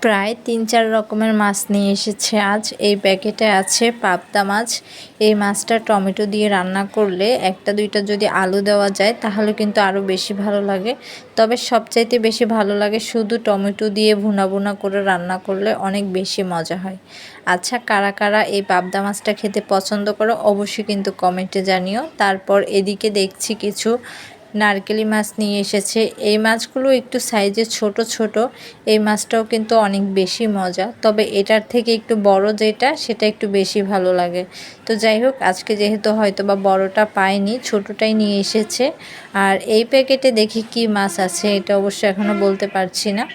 প্রায় ৩-৪ রকমের মাছ নিয়ে এসেছে আজ। এই প্যাকেটে আছে পাবদা মাছ। এই মাছটা টমেটো দিয়ে রান্না করলে ১টা-২টা যদি আলু দেওয়া যায় তাহলে কিন্তু আরও বেশি ভালো লাগে। তবে সবচাইতে বেশি ভালো লাগে শুধু টমেটো দিয়ে ভুনা ভুনা করে রান্না করলে অনেক বেশি মজা হয়। আচ্ছা, কারা কারা এই পাবদা মাছটা খেতে পছন্দ করো অবশ্যই কিন্তু কমেন্টে জানিও। তারপর এদিকে দেখছি কিছু নারকেলি মাছ নিয়ে এসেছে। এই মাছগুলো একটু সাইজে ছোট ছোট। এই মাছটাও কিন্তু অনেক বেশি মজা, তবে এটার থেকে একটু বড় যেটা সেটা একটু বেশি ভালো লাগে। তো যাই হোক, আজকে যেহেতু হয়তো বা বড়টা পাইনি, ছোটটাই নিয়ে এসেছে। আর এই প্যাকেটে দেখি কি মাছ আছে এটা অবশ্য এখনও বলতে পারছি না।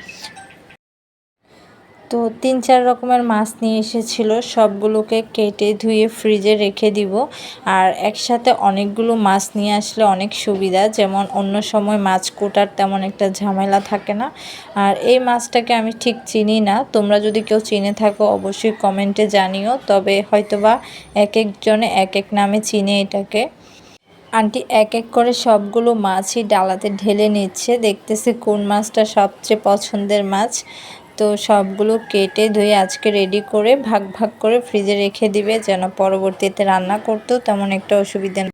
তো ৩-৪ রকমের মাছ নিয়ে এসেছিল, সবগুলোকে কেটে ধুয়ে ফ্রিজে রেখে দিব। আর একসাথে অনেকগুলো মাছ নিয়ে আসলে অনেক সুবিধা, যেমন অন্য সময় মাছ কোটার তেমন একটা ঝামেলা থাকে না। আর এই মাছটাকে আমি ঠিক চিনি না, তোমরা যদি কেউ চিনে থাকো অবশ্যই কমেন্টে জানিও। তবে হয়তোবা এক একজনে এক এক নামে চিনে এটাকে। আন্টি এক এক করে সবগুলো মাছই ডালাতে ঢেলে নিচ্ছে, দেখতেছে কোন মাছটা সবচেয়ে পছন্দের মাছ। তো সবগুলো কেটে ধুয়ে আজকে রেডি করে ভাগ ভাগ করে ফ্রিজে রেখে দিবে, যেন পরবর্তীতে রান্না করতেও তেমন একটা অসুবিধা না।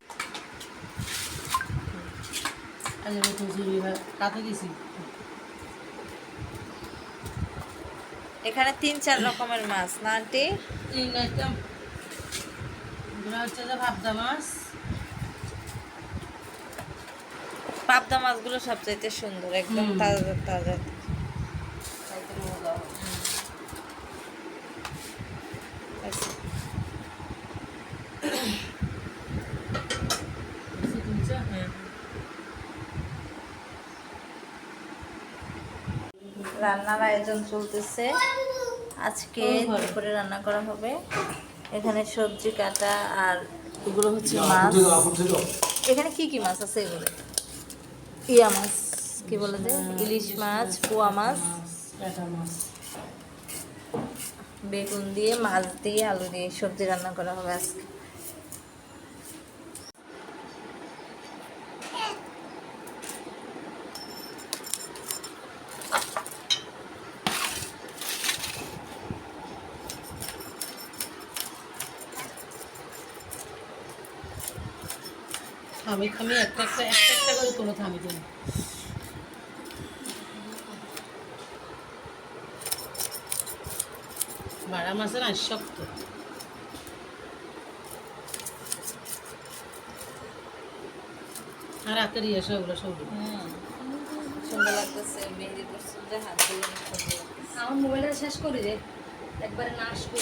এখানে ৩-৪ রকমের মাছ না আন্টি? পাবদা মাছগুলো সবচাইতে সুন্দর, একদম তাজা তাজা। রান্নার আয়োজন চলতেছে। আজকে দুপুরে রান্না করা হবে। এখানে সবজি কাটা, আর এগুলো হচ্ছে মাছ। এখানে কি কি মাছ আছে? এগুলো ইয়া মাছ, কি বলে যে ইলিশ মাছ, পোয়া মাছ, বেগুন দিয়ে, মাছ দিয়ে, আলু দিয়ে সবজি রান্না করা হবে আজকে। আমি একটা একটা একটা একটা করে তোলো, থামি তুমি। বাড়া মাছের আর শক্ত। আর হাতের ইয়ে সবগুলো সবগুলো সুন্দর লাগতেছে। মেহেদি করছে হাতগুলো সুন্দর লাগতেছে। আমার মোবাইলটা শেষ করে দে একবারে নাশ করে।